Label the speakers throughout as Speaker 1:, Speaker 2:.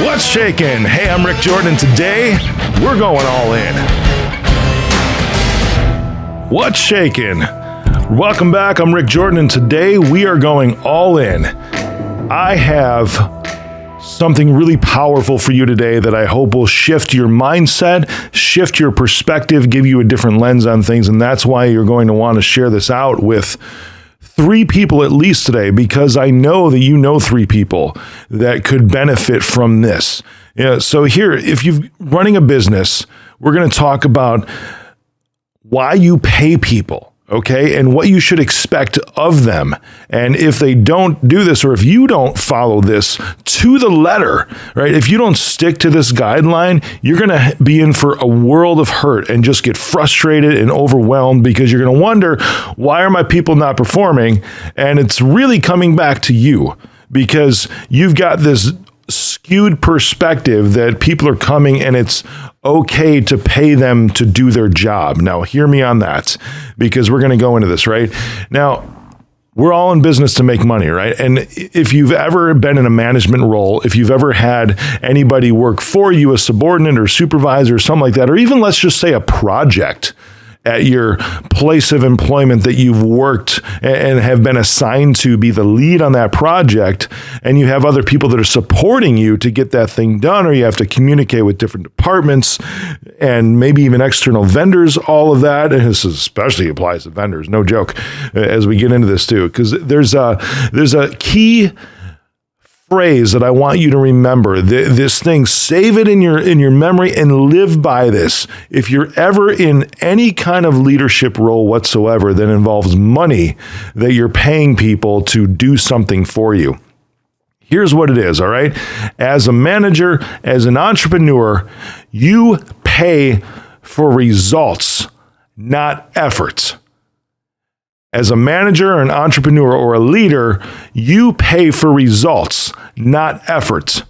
Speaker 1: What's shaking? Hey, I'm Rick Jordan, and today we're going all in. What's shaking? Welcome back. I'm Rick Jordan, and today we are going all in. I have something really powerful for you today that I hope will shift your mindset, shift your perspective, give you a different lens on things, and that's why you're going to want to share this out with 3 people at least today, because I know that you know 3 people that could benefit from this. So here, if you're running a business, we're going to talk about why you pay people, okay, and what you should expect of them. And if they don't do this, or if you don't follow this to the letter, right, if you don't stick to this guideline, you're going to be in for a world of hurt and just get frustrated and overwhelmed, because you're going to wonder, why are my people not performing? And it's really coming back to you, because you've got this skewed perspective that people are coming and it's okay to pay them to do their job. Now, hear me on that, because we're going to go into this, right? Now, we're all in business to make money, right? And if you've ever been in a management role, if you've ever had anybody work for you, a subordinate or supervisor or something like that, or even let's just say a project at your place of employment that you've worked and have been assigned to be the lead on that project, and you have other people that are supporting you to get that thing done, or you have to communicate with different departments and maybe even external vendors, all of that. And this especially applies to vendors, no joke, as we get into this too, because there's a key phrase that I want you to remember. This thing, save it in your memory and live by this. If you're ever in any kind of leadership role whatsoever that involves money, that you're paying people to do something for you, here's what it is, all right? As a manager, as an entrepreneur, you pay for results, not efforts. As a manager or an entrepreneur or a leader, you pay for results, not efforts.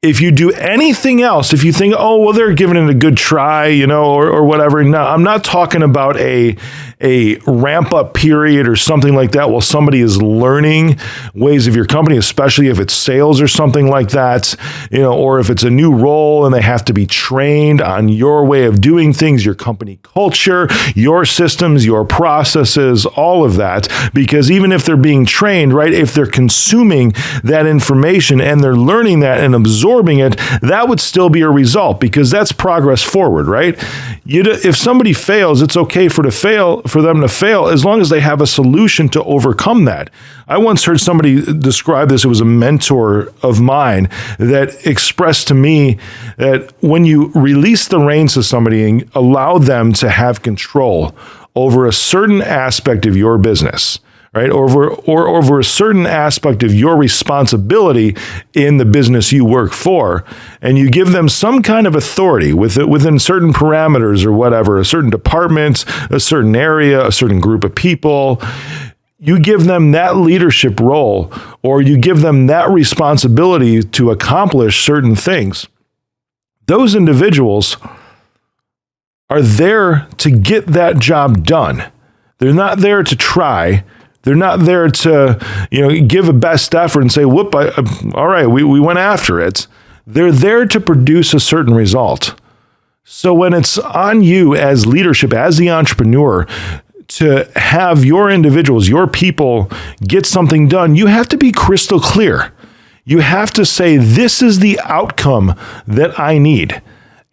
Speaker 1: If you do anything else, if you think, oh, well, they're giving it a good try, or whatever. No, I'm not talking about a ramp up period or something like that while somebody is learning ways of your company, especially if it's sales or something like that, or if it's a new role and they have to be trained on your way of doing things, your company culture, your systems, your processes, all of that. Because even if they're being trained, right, if they're consuming that information and they're learning that and absorbing it, that would still be a result, because that's progress forward, right? If somebody fails, it's okay for them to fail as long as they have a solution to overcome that. I once heard somebody describe this. It was a mentor of mine that expressed to me that when you release the reins to somebody and allow them to have control over a certain aspect of your business, right, or over a certain aspect of your responsibility in the business you work for, and you give them some kind of authority within certain parameters or whatever, a certain department, a certain area, a certain group of people, you give them that leadership role, or you give them that responsibility to accomplish certain things. Those individuals are there to get that job done. They're not there to try. They're not there to, give a best effort and say, whoop, all right, we went after it. They're there to produce a certain result. So when it's on you as leadership, as the entrepreneur, to have your individuals, your people get something done, you have to be crystal clear. You have to say, this is the outcome that I need.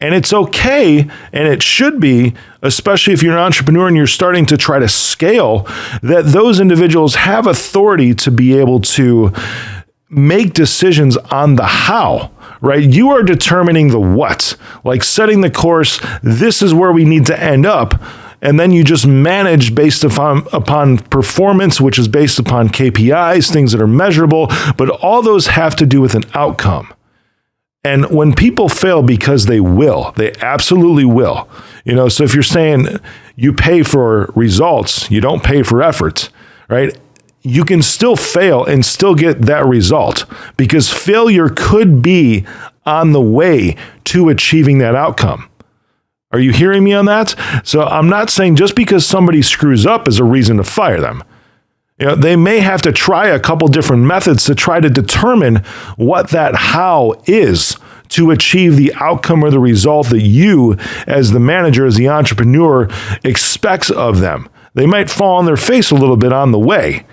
Speaker 1: And it's okay, and it should be, especially if you're an entrepreneur and you're starting to try to scale, that those individuals have authority to be able to make decisions on the how, right? You are determining the what, like setting the course. This is where we need to end up. And then you just manage based upon performance, which is based upon KPIs, things that are measurable, but all those have to do with an outcome. And when people fail, because they absolutely will. So if you're saying you pay for results, you don't pay for efforts, right? You can still fail and still get that result, because failure could be on the way to achieving that outcome. Are you hearing me on that? So I'm not saying just because somebody screws up is a reason to fire them. They may have to try a couple different methods to try to determine what that how is, to achieve the outcome or the result that you, as the manager, as the entrepreneur, expects of them. They might fall on their face a little bit on the way.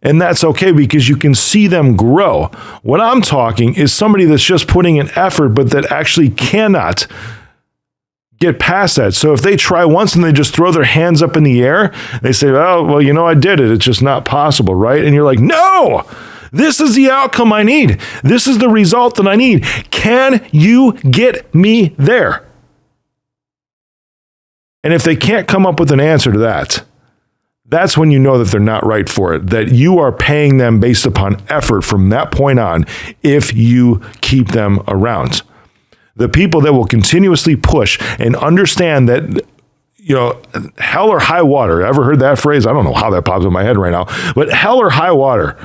Speaker 1: And that's okay because you can see them grow. What I'm talking is somebody that's just putting in effort, but that actually cannot get past that. So if they try once and they just throw their hands up in the air, they say, oh, well, I did it. It's just not possible, right? And you're like, no, this is the outcome I need. This is the result that I need. Can you get me there? And if they can't come up with an answer to that, that's when you know that they're not right for it, that you are paying them based upon effort from that point on if you keep them around. The people that will continuously push and understand that, hell or high water. Ever heard that phrase? I don't know how that pops in my head right now, but hell or high water.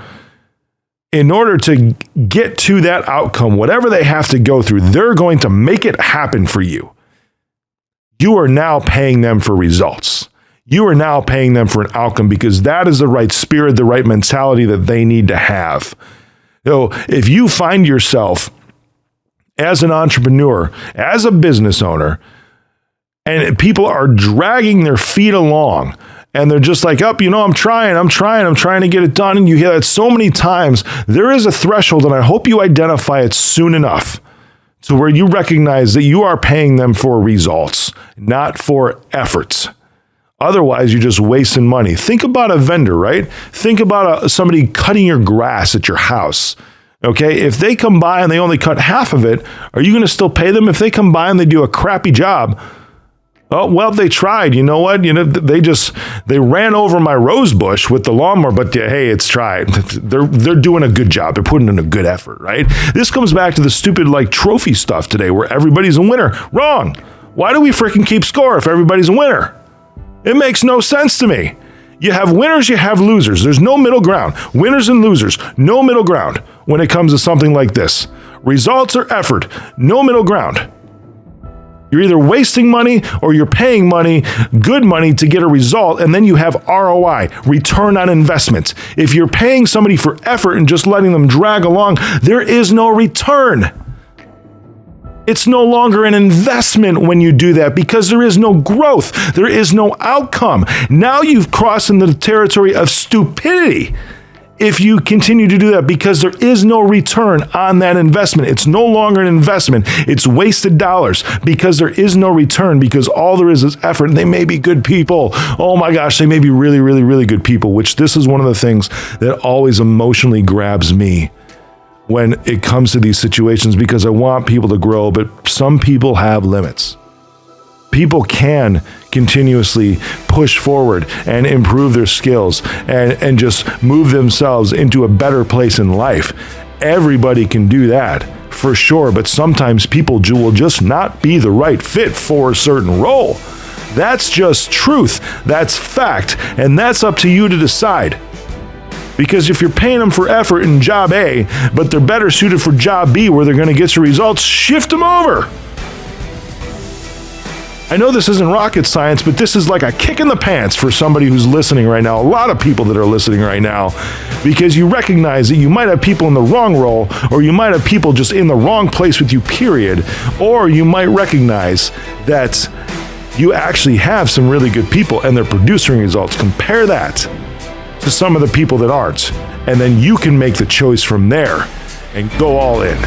Speaker 1: In order to get to that outcome, whatever they have to go through, they're going to make it happen for you. You are now paying them for results. You are now paying them for an outcome because that is the right spirit, the right mentality that they need to have. So if you find yourself as an entrepreneur, as a business owner, and people are dragging their feet along, and they're just like, I'm trying to get it done. And you hear that so many times. There is a threshold, and I hope you identify it soon enough to where you recognize that you are paying them for results, not for efforts. Otherwise, you're just wasting money. Think about a vendor, right? Think about somebody cutting your grass at your house. Okay, if they come by and they only cut half of it, are you going to still pay them? If they come by and they do a crappy job, oh, well, they tried. You know what? They ran over my rose bush with the lawnmower, but hey, it's tried. They're doing a good job. They're putting in a good effort, right? This comes back to the stupid trophy stuff today where everybody's a winner. Wrong. Why do we freaking keep score if everybody's a winner? It makes no sense to me. You have winners, you have losers. There's no middle ground. Winners and losers, no middle ground when it comes to something like this. Results or effort, no middle ground. You're either wasting money or you're paying money, good money, to get a result, and then you have ROI, return on investment. If you're paying somebody for effort and just letting them drag along, there is no return. It's no longer an investment when you do that because there is no growth. There is no outcome. Now you've crossed into the territory of stupidity if you continue to do that because there is no return on that investment. It's no longer an investment. It's wasted dollars because there is no return because all there is effort. And they may be good people. Oh my gosh, they may be really, really, really good people, which this is one of the things that always emotionally grabs me when it comes to these situations because I want people to grow, but some people have limits. People can continuously push forward and improve their skills and just move themselves into a better place in life. Everybody can do that for sure, but sometimes people will just not be the right fit for a certain role. That's just truth. That's fact. And that's up to you to decide. Because if you're paying them for effort in job A, but they're better suited for job B where they're going to get your results, shift them over. I know this isn't rocket science, but this is like a kick in the pants for somebody who's listening right now, a lot of people that are listening right now, because you recognize that you might have people in the wrong role, or you might have people just in the wrong place with you, period, or you might recognize that you actually have some really good people and they're producing results. Compare that to some of the people that aren't, and then you can make the choice from there and go all in.